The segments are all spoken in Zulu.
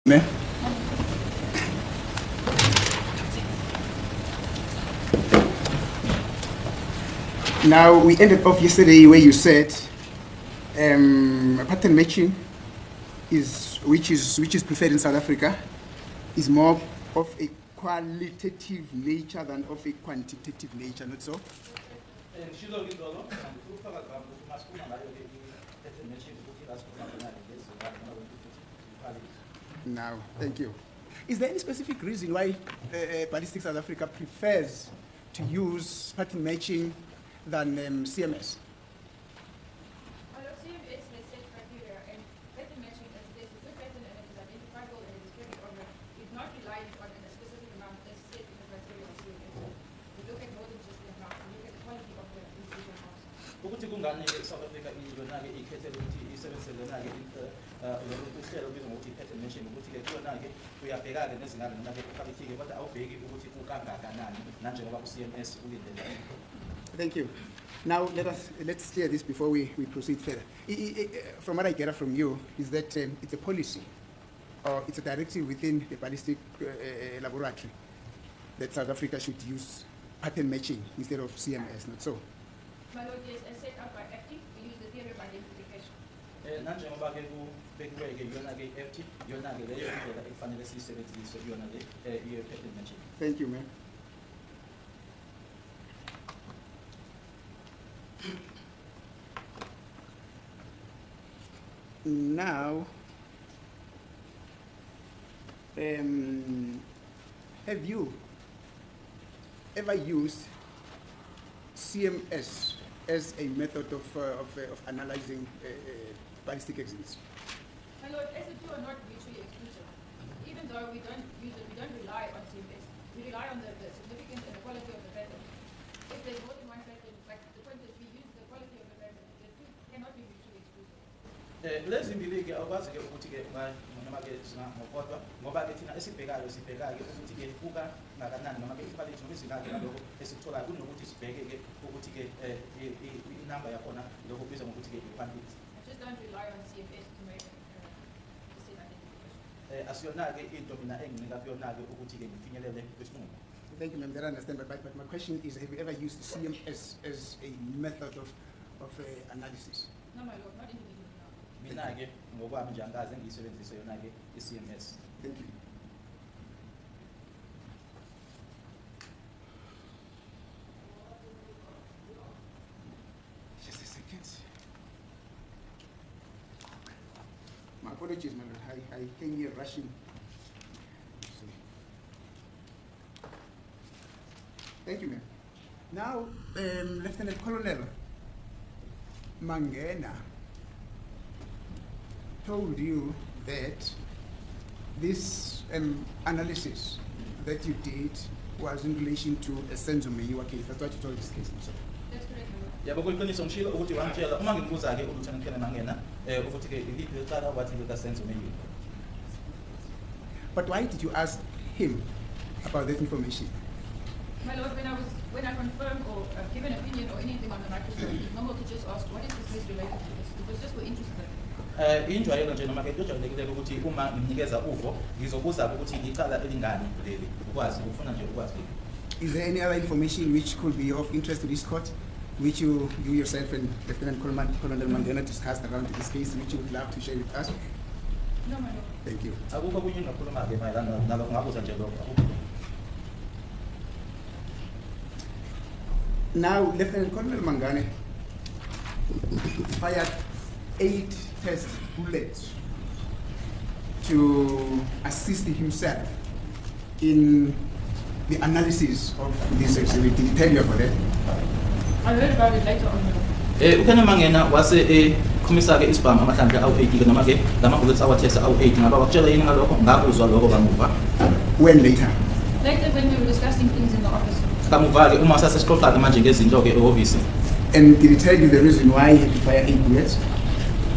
Now, we ended off yesterday where you said pattern matching which is preferred in South Africa is more of a qualitative nature than of a quantitative nature, not so? Now, thank you. Is there any specific reason why Ballistic South Africa prefers to use pattern matching than CMS? Well, CMS has set criteria, and pattern matching is a good pattern and it is identifiable and it is very obvious. It's not reliant on a specific amount as set in the criteria of CMS. We look at more than just the amount, we look at the quality of the individual house. Ukuthi kungani South Africa iyona ke ikhethela ukuthi isebenzisele na ke ukuhlela ubizwa ngokuthi pattern matching ukuthi ke kuyona ke uyabheka ke nezingane noma ke quality ke kodwa awubheki ukuthi ukangakanani nanjengoba uCMS ulindele. Thank you. Now let's clear this before we proceed further. From what I gather from you is that it's a policy or it's a directive within the ballistic laboratory that South Africa should use pattern matching instead of CMS, not so? My Lord, yes, as set up by FT, we use the theory of identification. Nanjengoba ke kubekiwe ke yona ke FT yona ke leyo indlela efanele siyisebenzise yona le pattern matching. Thank you, ma'am. Now, have you ever used CMS as a method of analyzing ballistic exhibits? My Lord, as the two are not mutually exclusive, even though we don't use it, we don't rely on CMS. We rely on the significance and the quality of the pattern. If there's more than one pattern, like the point is we use the quality of the pattern. The two cannot be mutually exclusive. Lezi mbili ke akwazi ke ukuthi ke noma ke singakodwa ngoba ke thina esibhekayo ke ukuthi ke buka ngakanani noma ke iquality noma izinga ke lokho esikutholayo kunokuthi sibheke ke ukuthi ke inamba yakhona lokho kubizwa ngokuthi ke quantity. I just don't rely on CMS to make the same identification. Asiyona ke into mina enginika kuyona ke ukuthi ke ngifinyelele kwesinqumo. Thank you, ma'am. That I understand, but my question is, have you ever used CMS as a method of analysis? No, my Lord, not individually. Mina ke ngokwami nje angaze ngiyisebenzise yona ke iCMS. Thank you. Just a second. My apologies, my Lord. I came here rushing. Thank you, ma'am. Now, Lieutenant Colonel Mangena told you that this analysis that you did was in relation to a Mxolisi case. That's what you told this case. So. That's correct, my Lord. Yabo kuyiqiniso ngishilo ukuthi wangitshela uma ngikubuza ke uLieutenant Colonel Mangena ukuthi ke iliphi icala wathi likaMxolisi. But why did you ask him about that information? My Lord, when I confirm or give an opinion or anything on the microscope, it's normal to just ask what is this case related to this. It was just for interest. Injwayelo nje noma ke kujwayelekile ukuthi uma nginikeza uvo ngizobuza ukuthi icala elingani leli ukwazi ufuna nje ukwazi. Is there any other information which could be of interest to this court, which you yourself and Lieutenant Colonel Mangena discussed around this case, which you would love to share with us? No, my Lord. Thank you. Akukho kunye ngakhuluma ke mayelana nalokho ngabuza nje lokho. Now, Lieutenant Colonel Mangane fired 8 test bullets to assist himself in the analysis of this exhibit. Did he tell you about that? I heard about it later on. Ukhona Mangena wase khumisa ke isibhamu amahlandla awu8 ke noma ke lama bullets awatest awu8 ngaba wakutshela yini ngalokho ngakuzwa lokho kamuva. When later? Later when we were discussing things in the office. Kamuva ke uma sasesixoxa ke manje ngezinto ke ehhovisi. And did he tell you the reason why he had to fire 8 bullets?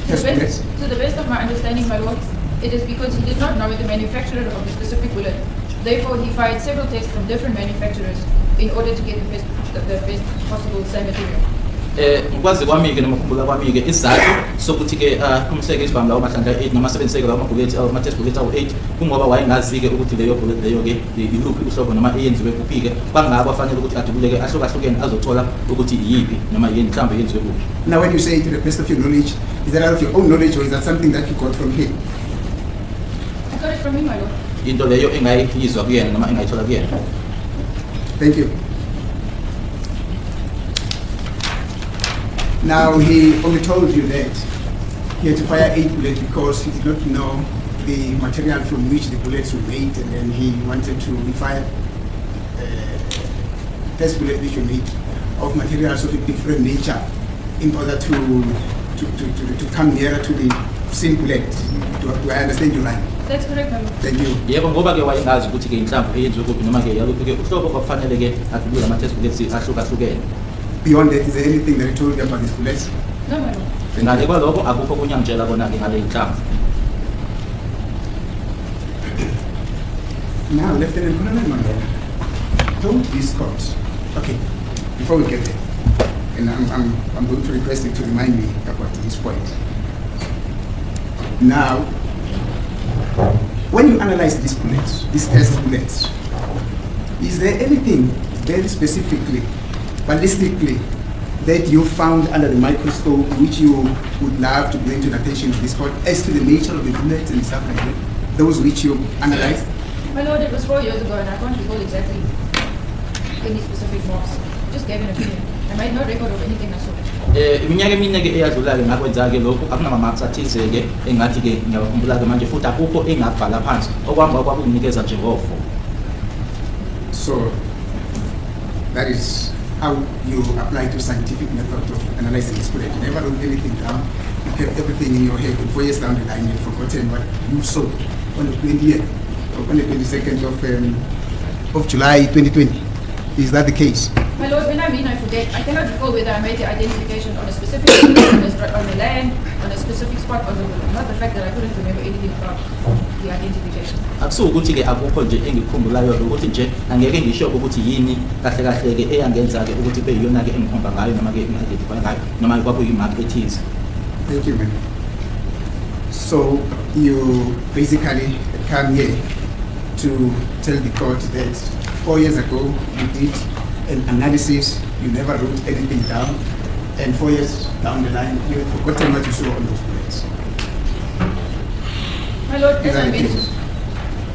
To the best of my understanding, my Lord, it is because he did not know the manufacturer of the specific bullet. Therefore, he fired several tests from different manufacturers in order to get the best possible same material. Ngikwazi kwami-ke noma ukukhumbula kwami-ke isizathu sokuthi-ke kumhleke isibhamu lawo mahlandla 8 noma 7 lawo ama-test bullet awu-8 kungoba wayengazi-ke ukuthi leyo bullet leyo-ke iluphi uhlobo noma eyenziwe kuphi-ke kwangako afanele ukuthi adubuleke ahlukahlukene azothola ukuthi iyiphi noma yini mhlawumbe yenziwe kuphi. Now when you say to the best of your knowledge, is that out of your own knowledge or is that something that you got from him? I got it from him, my lord. Into leyo engayizwa kuyena noma engayithola kuyena. Thank you. Now, he only told you that he had to fire 8 bullets because he did not know the material from which the bullets were made, and then he wanted to fire test bullets which were made of materials of a different nature in order to come nearer to the same bullet. Do I understand you right? That's correct, my lord. Thank you. Yebo ngoba-ke wayengazi ukuthi-ke inhlamvu eyenziwe kuphi noma-ke yaluphi-ke uhlobo kwakufanele-ke adubule ama-test bullets ahlukahlukene. Beyond that, is there anything that he told you about these bullets? No, my lord. Ngale kwalokho akukho okunye angitshela kona-ke ngale inhlamvu. Now, Lieutenant Colonel Mandela, don't be Scott. Okay, before we get there, and I'm going to request you to remind me about this point. Now, when you analyze these bullets, these test bullets, is there anything very specifically, ballistically, that you found under the microscope which you would love to bring to the attention of this court as to the nature of the bullets and stuff like that? Those which you analyzed? My lord, it was 4 years ago and I can't recall exactly any specific marks. I just gave an opinion. I made no record of anything I saw. Iminyaka emine-ke eyadlula-ke ngakwenza-ke lokhu akunama-marks athize-ke engathi-ke ngiyawakhumbula-ke manje futhi akukho engakubhala phansi okwami kwakunginikeza nje ngofo. So, that is how you apply to scientific method of analyzing this bullet. You never wrote anything down. You kept everything in your head. And 4 years down the line, you've forgotten what you saw on the 20th, or on the 22nd of July 2020. Is that the case? My lord, when I mean I forget, I cannot recall whether I made the identification on a specific spot, on the land, on a specific spot, on the road. Not the fact that I couldn't remember anything about the identification. Akusuke ukuthi-ke akukho nje engikukhumbulayo ukuthi nje angeke ngisho ukuthi yini kahle kahle-ke eyangenza-ke ukuthi kube yiyona-ke engikhomba ngayo noma-ke engi-identify ngayo noma kwakuyimark ethize. Thank you, ma'am. So you basically come here to tell the court that 4 years ago you did an analysis, you never wrote anything down, and 4 years down the line you had forgotten what you saw on those bullets. My lord, as I mentioned,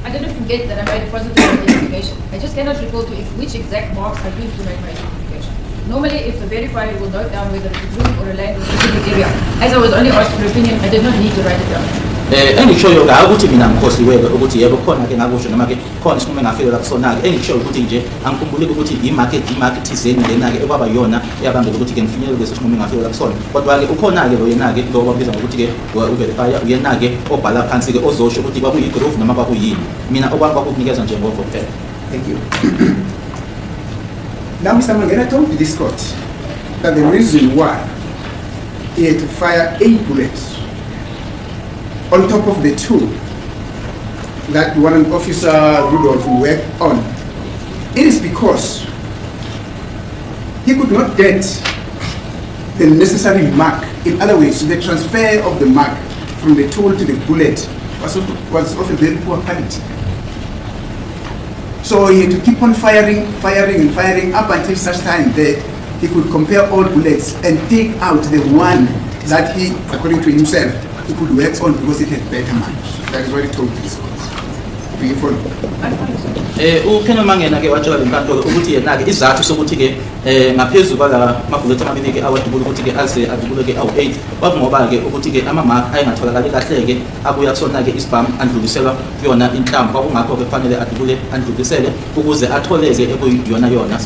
I didn't forget that I made a positive identification. I just cannot recall to which exact marks I used to make my identification. Normally, if the verifier will note down whether it's a room or a land or a specific area, as I was only asked for opinion, I did not need to write it down. Engishoyo ukuthi mina ngikhohliwe ukuthi yebo khona-ke ngakusho noma-ke khona isinqumo engafike kusona-ke engishoyo ukuthi nje angikhumbuleki ukuthi imarket thizeni lena-ke ekwaba yona eyabambela ukuthi-ke ngifinyelele kulesi sinqumo engafike kusona kodwa-ke ukhona-ke lo yena-ke lo babiza ngokuthi-ke uverifier uyena-ke obhala phansi-ke ozosho ukuthi kwakuyi-groove noma kwakuyini mina okwami kwakukunikeza nje ngoko kuphela. Thank you. Now, Mr. Mangena told this court that the reason why he had to fire 8 bullets on top of the 2 that Warrant Officer Rudolph worked on, it is because he could not get the necessary mark. In other words, the transfer of the mark from the tool to the bullet was of a very poor quality. So he had to keep on firing up until such time that he could compare all bullets and take out the one that he, according to himself, he could work on because it had better marks. That is what he told this court. Do you follow? Ukhena Mangena-ke watshela le nkantolo ukuthi yena-ke isizathu sokuthi-ke ngaphezu kwala mabhulethi amabili-ke awadubula ukuthi-ke aze adubule-ke awu-8 kwakungoba-ke ukuthi-ke ama-mark ayengatholakali kahle-ke abuya kusona-ke isibhamu andluliselwa kuyona inhlamvu kwakungakho-ke kufanele andlulisele ukuze atholeke ekuyiyona yona.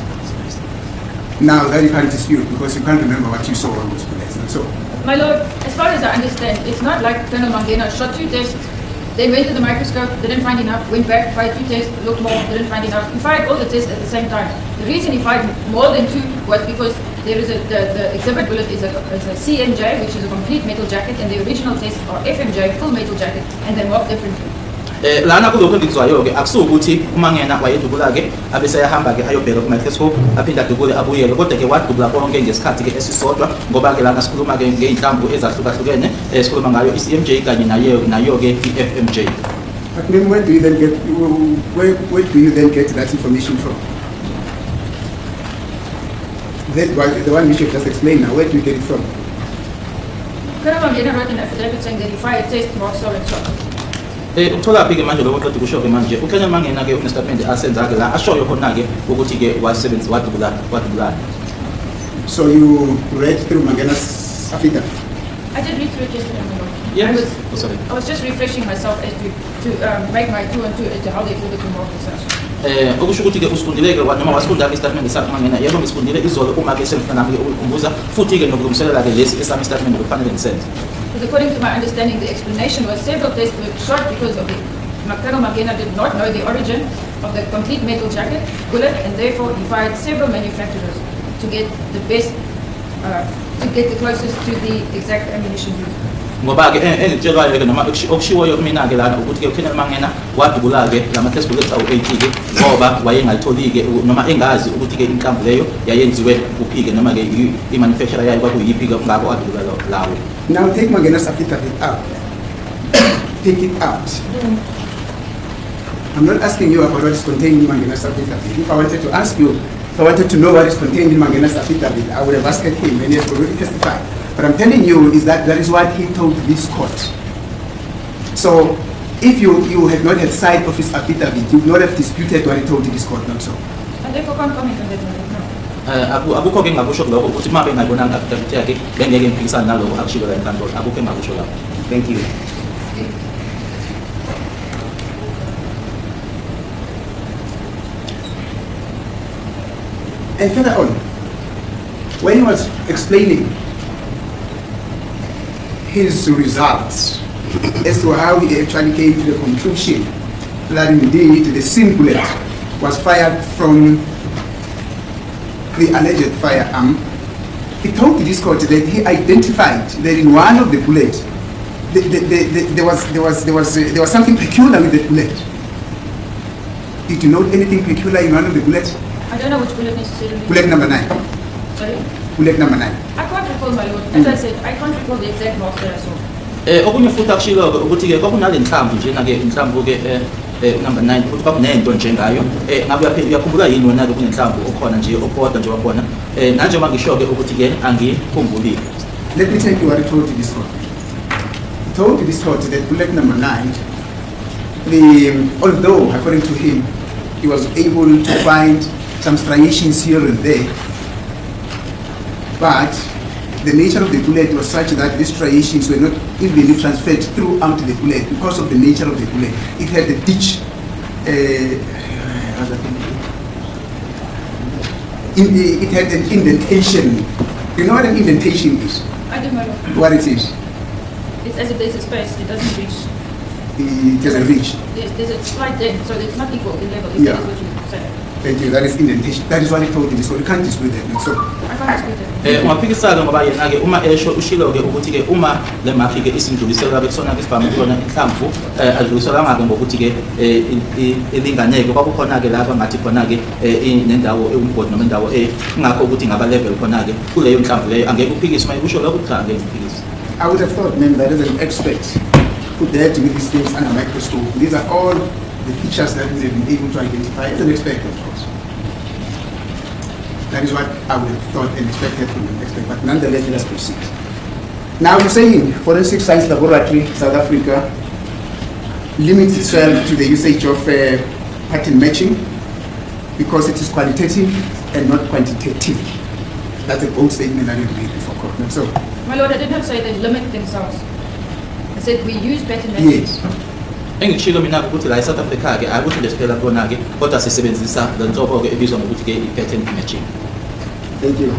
Now that you can't dispute because you can't remember what you saw on those bullets. And so, My lord, as far as I understand, it's not like Colonel Mangena shot 2 tests, then went to the microscope, didn't find enough, went back, fired 2 tests, looked more, didn't find enough. He fired all the tests at the same time. The reason he fired more than 2 was because there is the exhibit bullet is a CMJ, which is a complete metal jacket, and the original tests are FMJ, full metal jacket, and they're marked differently. lana kulokho engikuzwayo-ke akusukuthi uma ngena wayedubula-ke abese ayahamba-ke ayobheka ku-microscope aphinde adubule abuyele kodwa-ke wadubula konke ngesikhathi-ke esisodwa ngoba-ke lana sikhuluma-ke ngey'nhlamvu ezahlukahlukene sikhuluma ngayo i-CMJ kanye nayo-ke i-FMJ. But then where do you then get that information from? The one which you just explained now, where do you get it from? Ngiyabona wrote an affidavit saying that if I test more so and so. Ukuthola-ke manje lokho qeda ukusho-ke manje ukhanya mangena-ke unestatement asenza-ke la ashoyo khona-ke ukuthi-ke wasebenzi wadubulana. So you read through Mangena's affidavit? I did read through it yesterday. Yes. I was just refreshing myself as to make my 2 and 2 as to how the exhibit will work research. Okusho ukuthi-ke usifundile-ke noma wasifunda-ke isitatimende sakho mangena yebo ngisifundile izolo uma-ke semfanami-ke ukukhumbuza futhi-ke nokulungiselela-ke lesi esami isitatimende kufanele ngisenze. Because according to my understanding, the explanation was several tests were short because of the Mangena did not know the origin of the complete metal jacket bullet, and therefore he fired several manufacturers to get the best, to get the closest to the exact ammunition used. Ngoba-ke engikutshelwayo-ke noma okushiwoyo kumina-ke lana ukuthi-ke uKenneth Mangena wadubula-ke lama-test bullets awu-80-ke ngoba wayengayitholi-ke noma engazi ukuthi-ke inhlamvu leyo yayenziwe kuphi-ke noma-ke i-manufacturer yayo kwakuyiphi-ke ngako wadubula lawo. Now take Mangena's affidavit out. Take it out. I'm not asking you about what is contained in Mangena's affidavit. If I wanted to ask you, if I wanted to know what is contained in Mangena's affidavit, I would have asked him when he has already testified. But I'm telling you is that is what he told this court. So if you had not had sight of his affidavit, you would not have disputed what he told this court, not so. And therefore can't comment on that matter. Akukho-ke engakusho kulokho ukuthi uma bengayibonanga affidavit yakhe bengeke ngiphikisane nalokho akushiwo la enkantolo. Akukho engakusho lapho. Thank you. And further on, when he was explaining his results as to how he actually came to the conclusion that indeed the same bullet was fired from the alleged firearm, he told this court that he identified that in one of the bullets there was something peculiar with the bullet. Did you note anything peculiar in one of the bullets? I don't know which bullet necessarily. Bullet number 9. Sorry? Bullet number 9. I can't recall, my lord. As I said, I can't recall the exact marks that I saw. Okunye futhi akushilo-ke ukuthi-ke kwakunale nhlamvu njena-ke inhlamvu-ke number 9 ukuthi kwakunento njengayo ngabe uyakhumbula yini wena-ke kunenhlamvu okhona nje okodwa nje wakhona nanjengoba ngisho-ke ukuthi-ke angikhumbulile. Let me tell you what he told this court. He told this court that bullet number 9, although according to him he was able to find some striations here and there, but the nature of the bullet was such that these striations were not evenly transferred throughout the bullet because of the nature of the bullet. It had a ditch, it had an indentation. You know what an indentation is? I don't know. What it is? It's as if there's a space, it doesn't reach. It doesn't reach. There's a slight dent, so it's not equal in level. Yeah. That's what you say. Thank you. That is indentation. That is what he told you. So you can't dispute that. So I can't dispute that. Ungaphikisana ngoba yena-ke uma ushilo-ke ukuthi-ke uma le makhi-ke isindluliselwa-ke kusona-ke isibhamu khona inhlamvu adluliselwanga-ke ngokuthi-ke ilinganeke kwakukhona-ke lapha ngathi khona-ke nendawo ewumgodi noma indawo kungakho ukuthi ngaba level khona-ke kuleyo nhlamvu leyo angeke uphikise uma kusho lokho cha angeke uphikise. I would have thought, ma'am, that as an expert who dared to make these things under microscope, these are all the features that we have been able to identify as an expert, of course. That is what I would have thought and expected from an expert, but nonetheless, let us proceed. Now, you're saying Forensic Science Laboratory, South Africa, limits itself to the usage of pattern matching because it is qualitative and not quantitative. That's a bold statement that you made before court. Not so. My lord, I did not say they limit themselves. I said we use pattern matching. Yes. Engikushilo mina ukuthi la eSouth Africa-ke akuthi nje siphela khona-ke kodwa sisebenzisa le nhlobo-ke ebizwa ngokuthi-ke i-pattern matching. Thank you.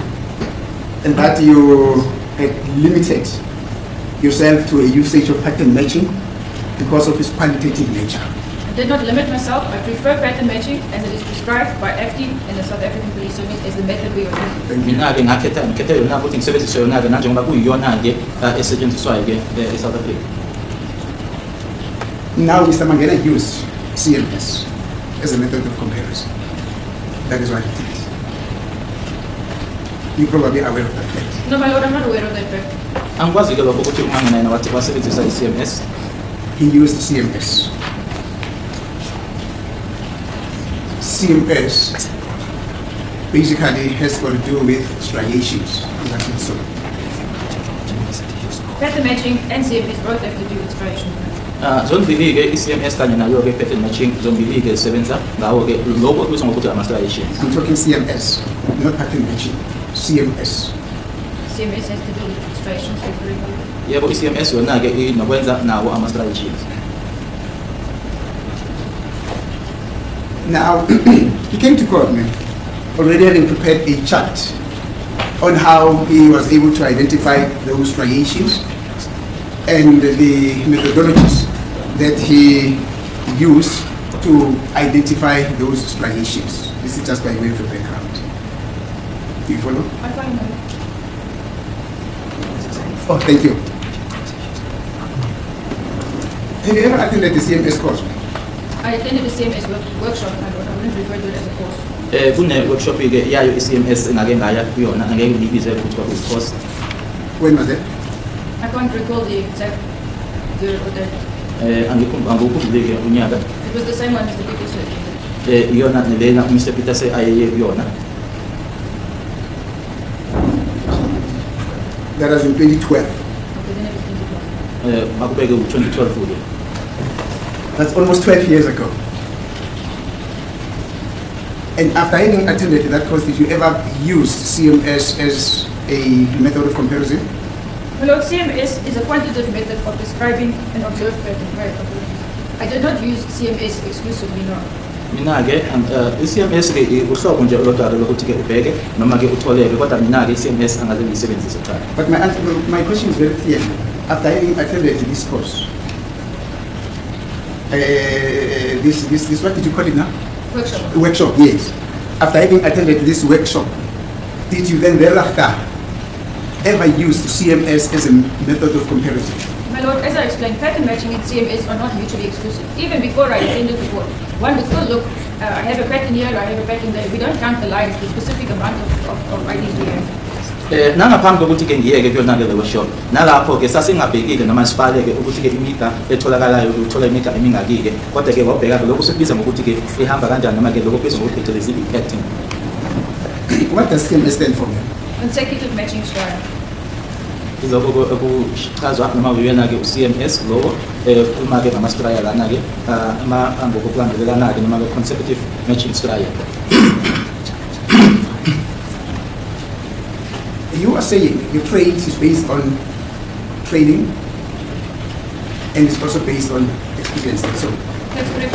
And that you had limited yourself to a usage of pattern matching because of its qualitative nature. I did not limit myself. I prefer pattern matching as it is prescribed by FD and the South African Police Service as the method we are using. Mina-ke ngikhetha yona ukuthi ngisebenzise yona-ke nanjengoba kuyiyona-ke esetshenziswayo-ke eSouth Africa. Now, Mr. Mangena used CMS as a method of comparison. That is what he did. You're probably aware of that fact. No, my lord, I'm not aware of that fact. Angikwazi ke lokho ukuthi uMangena yena wasebenzisa i-CMS. He used CMS. CMS basically has got to do with striations. So, Pattern matching and CMS both have to do with striations. Zombili ke i-CMS kanye nayo ke pattern matching zombili ke zisebenza ngawo ke lokho okubizwa ngokuthi ama-striations. I'm talking CMS, not pattern matching. CMS. CMS has to do with striations. Yebo i-CMS yona ke inokwenza nawo ama-striations. Now, he came to court, man, already having prepared a chart on how he was able to identify those striations and the methodologies that he used to identify those striations. This is just by way of a background. Do you follow? I find that. Oh, thank you. Have you ever attended the CMS course? I attended the CMS workshop, my lord. I wouldn't refer to it as a course. Kune-workshop ke yayo i-CMS engake ngaya kuyona angeke ngiyibize ukuthi kwakuyi-course. When was that? I can't recall the exact year or date. Angikukhumbule ke unyaka. It was the same one Mr. Pickett said. Iyona lena Mr. Peter ayeye kuyona. That was in 2012. Okay, then it was 2012. Makubeke u-2012 ke. That's almost 12 years ago. And after having attended that course, did you ever use CMS as a method of comparison? My lord, CMS is a quantitative method of describing an observed pattern. Right. I did not use CMS exclusively, no. Mina ke i-CMS ke uhlobo nje olodwa lokuthi ke ubheke noma ke utholeke kodwa mina ke i-CMS angaze ngiyisebenzise cha. But my question is very clear. After having attended this course, this what did you call it now? Workshop. Workshop, yes. After having attended this workshop, did you then thereafter ever use CMS as a method of comparison? My lord, as I explained, pattern matching and CMS are not mutually exclusive. Even before I attended the course, one would still look, I have a pattern here, I have a pattern there. We don't count the lines, the specific amount of IDs we have. Nangaphambi kokuthi ke ngiyeke kuyona ke workshop nalapho ke sasingabhekile noma sibale ke ukuthi ke imigqa etholakalayo ukuthola imigqa emingaki ke kodwa ke wabheka ke lokhu sikubiza ngokuthi ke ihamba kanjani noma ke lokhu kubizwa ngokuthi phecelezi i-pattern. What does CMS stand for? Consecutive matching style. Izokho okuchazwa noma uyena ke u-CMS lowo uma ke ngama-strial lana ke ama ngokulandelelana ke noma ke consecutive matching strial. You are saying your trade is based on training and it's also based on experience. So, That's correct.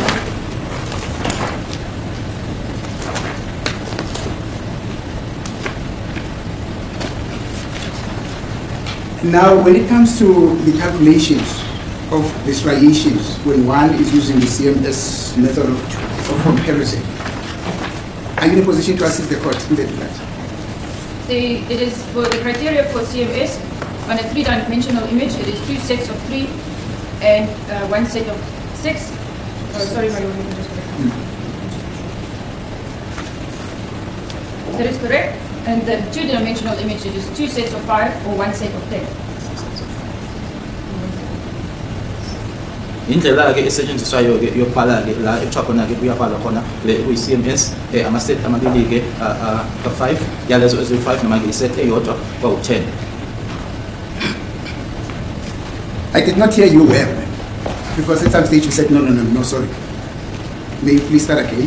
now when it comes to the calculations of the striations, when one is using the CMS method of comparison, are you in a position to assist the court in that? It is for the criteria for CMS on a three-dimensional image. It is 2 sets of 3 and 1 set of 6. Sorry, my lord, let me just correct. That is correct. And the two-dimensional image, it is 2 sets of 5 or 1 set of 10. Indlela ke esetshenziswayo ke yokubhala ke la ekuthiwa khona ke kuyabhalwa khona le kuyi-CMS ama-set amabili ke ka-5 yalezo eziyi-5 noma ke iset eyodwa kwawu-10. I did not hear you well, because at some stage you said no, sorry. May you please start again?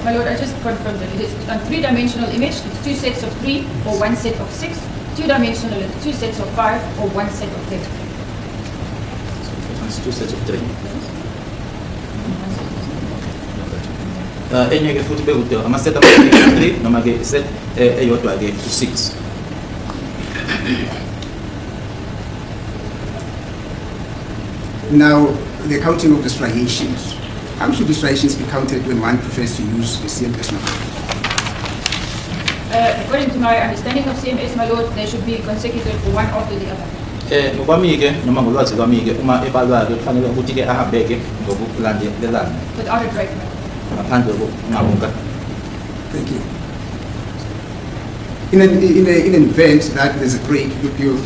My lord, I just confirmed that it is a three-dimensional image. It's 2 sets of 3 or 1 set of 6. Two-dimensional is 2 sets of 5 or 1 set of 10. It's 2 sets of 3. Enye ke futhi bekude ama-set amabili ka-3 noma ke iset eyodwa ke ku-6. Now, the counting of the striations. How should the striations be counted when one prefers to use the CMS method? According to my understanding of CMS, my lord, they should be consecutive, one after the other. Ngokwami-ke noma ngolwazi lwami-ke uma ebalwa-ke kufanele ukuthi-ke ahambe-ke ngokulandelelana without a break. ngaphandle kokunqamuka. Thank you. In an event that there's a break, you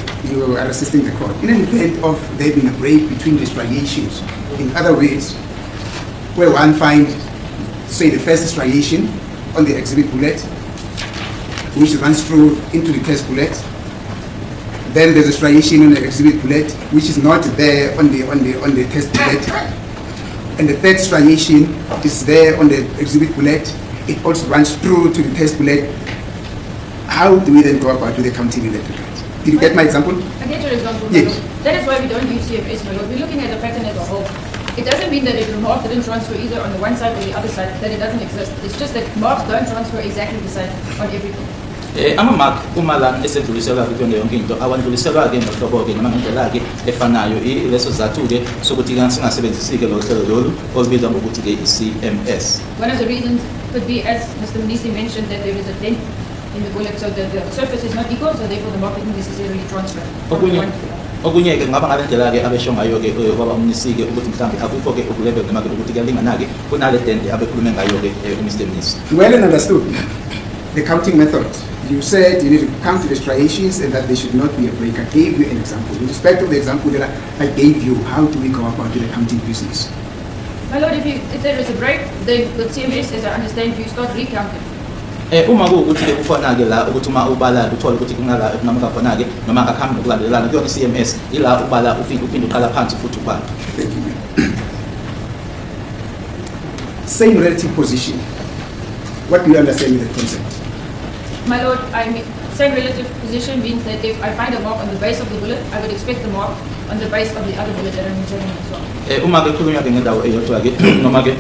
are assisting the court. In an event of there being a break between the striations, in other words, where one finds, say, the first striation on the exhibit bullet, which runs through into the test bullet. Then there's a striation on the exhibit bullet, which is not there on the test bullet. And the third striation is there on the exhibit bullet. It also runs through to the test bullet. How do we then go about with the counting in that regard? Did you get my example? I get your example. Yes. That is why we don't use CFS, my lord. We're looking at the pattern as a whole. It doesn't mean that if the mark didn't transfer either on the one side or the other side, that it doesn't exist. It's just that marks don't transfer exactly the same on everything. Ama-mark uma lana esedluliselwa kuyona yonke into awandluliselwa-ke ngohlobo-ke noma ngendlela-ke efanayo ileso sizathu-ke sokuthi singasebenzisi-ke lo hlelo lolu olubizwa ngokuthi-ke i-CMS. One of the reasons could be, as Mr. Mnisi mentioned, that there is a dent in the bullet, so the surface is not equal, so therefore the mark didn't necessarily transfer. Okunye-ke kungaba ngale ndlela-ke abesho ngayo-ke kwaba umnisi-ke ukuthi mhlawumbe akukho-ke ukulebe noma-ke ukuthi kuyalingana-ke kunale dente abekhulume ngayo-ke uMr. Mnisi. Well understood. The counting method. You said you need to count the striations and that there should not be a break. I gave you an example. In respect of the example that I gave you, how do we go about the counting business? My lord, if there is a break, then the CMS, as I understand, you start recounting. Uma kuwukuthi-ke kufona-ke la ukuthi uma ubala uthole ukuthi kunala ekunamuka khona-ke noma akakhambi ngokulandelelana kuyona i-CMS ila ubala uphinde uqala phansi futhi ubala. Thank you. Same relative position. What do you understand with the concept? My lord, I mean, same relative position means that if I find a mark on the base of the bullet, I would expect the mark on the base of the other bullet that I'm examining as well. Uma-ke khulunywa-ke ngendawo eyodwa-ke noma-ke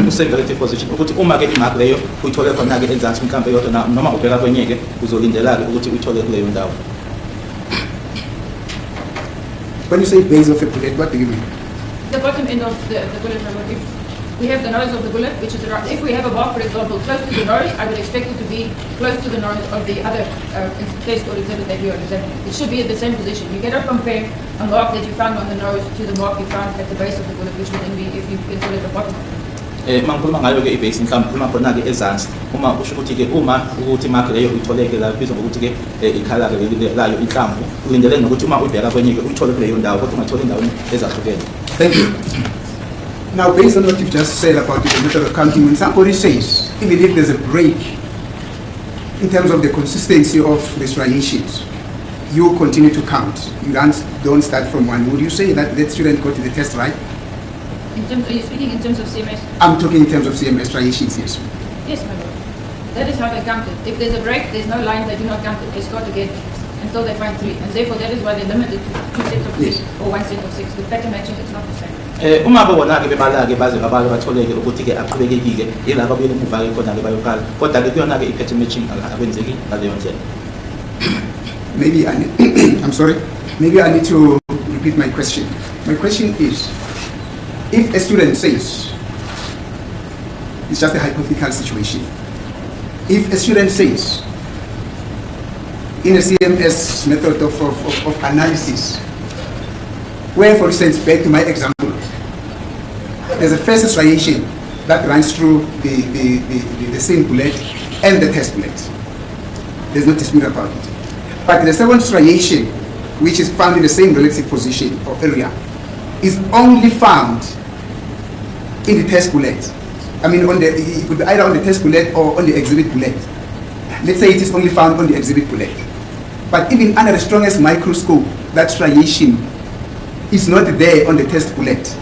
same relative position ukuthi uma-ke imark leyo uyithole khona-ke enzansi mhlawumbe eyodwa noma ubheka kwenye-ke uzolindela-ke ukuthi uyithole kuleyo ndawo. When you say base of a bullet, what do you mean? The bottom end of the bullet, my lord. If we have the nose of the bullet, which is around, if we have a mark, for example, close to the nose, I would expect it to be close to the nose of the other test or exhibit that you are examining. It should be at the same position. You cannot compare a mark that you found on the nose to the mark you found at the base of the bullet, which would then be if you insert at the bottom. Mangikhuluma ngayo-ke ibase mhlawumbe khuluma khona-ke ezansi uma usho ukuthi-ke uma ukuthi mark leyo uyitholeke la kubizwa ngokuthi-ke ikhala-ke layo inhlamvu ulindele nokuthi uma ubheka kwenye-ke uyithole kuleyo ndawo kodwa ungatholi endaweni ezahlukene. Thank you. Now, based on what you've just said about the method of counting, when somebody says, even if there's a break in terms of the consistency of the striations, you continue to count. You don't start from one. Would you say that that student got the test right? Are you speaking in terms of CMS? I'm talking in terms of CMS striations, yes. Yes, my lord. That is how they count it. If there's a break, there's no line, they do not count it. They start again until they find 3. And therefore, that is why they limit it to 2 sets of 3 Yes. or 1 set of 6. With pattern matching, it's not the same. Uma bona-ke bebala-ke baze babale batholeke ukuthi-ke aqhubekekile yilapho abuyele emuva-ke khona-ke bayokala kodwa-ke kuyona-ke i-pattern matching akwenzeki ngaleyo ndlela. Maybe I need, I'm sorry, maybe I need to repeat my question. My question is, if a student says, it's just a hypothetical situation, if a student says, in a CMS method of analysis, where, for instance, back to my example, there's a first striation that runs through the same bullet and the test bullet. There's no dispute about it. But the second striation, which is found in the same relative position or area, is only found in the test bullet. I mean, it could be either on the test bullet or on the exhibit bullet. Let's say it is only found on the exhibit bullet. But even under the strongest microscope, that striation is not there on the test bullet.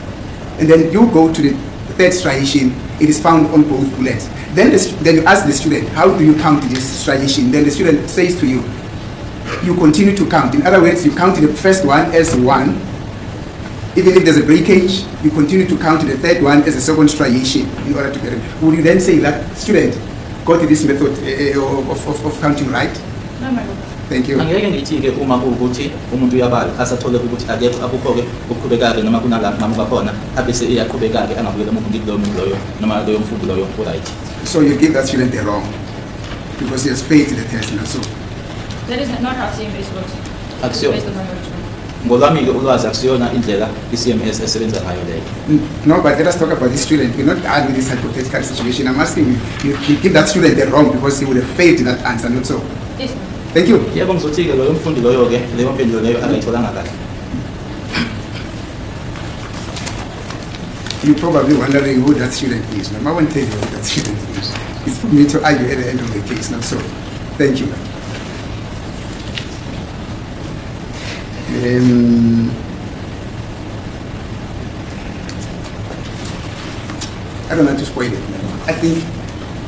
And then you go to the third striation, it is found on both bullets. Then you ask the student, how do you count this striation? Then the student says to you, you continue to count. In other words, you count the first one as 1. Even if there's a breakage, you continue to count the third one as a second striation in order to get it. Would you then say that student got this method of counting right? No, my lord. Thank you. Angeke ngithi-ke uma kuwukuthi umuntu uyabala asathole ukuthi akekho akukho-ke ukuqhubeka-ke noma kunala nqamuka khona abese iyaqhubeka-ke angabuyela emuva ngithi loyo muntu loyo noma loyo mfundi loyo u-right. So you give that student the wrong because he has failed in the test and so. That is not how CMS works. Axiom. Based on my knowledge. ngolwami-ke ulwazi akusiyona indlela i-CMS esebenza ngayo leyo. No, but let us talk about this student. We're not done with this hypothetical situation. I'm asking you give that student the wrong because he would have failed in that answer, not so. Yes. Thank you. Yebo ngizothi-ke loyo mfundi loyo-ke leyo mpendulo leyo akayitholanga kahle. You're probably wondering who that student is. No, I won't tell you who that student is. It's for me to argue at the end of the case, not so. Thank you. I don't want to spoil it. I think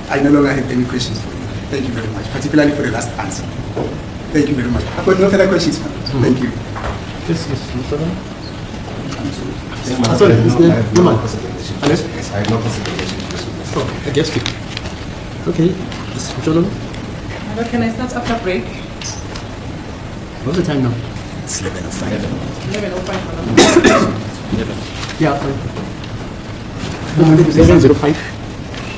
I no longer have any questions for you. Thank you very much, particularly for the last answer. Thank you very much. I've got no further questions. Thank you. Yes, Mr. Yes, sorry, Mr. Dlomo. I have no consideration. Oh, I guess you. Okay, Mr. Dlomo. Can I start after break? What's the time now? It's 11:05. 11:05. Yeah, fine. 11:05.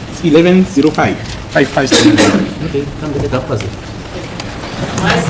It's 11:05. 5:57. Okay, come get it up, Mas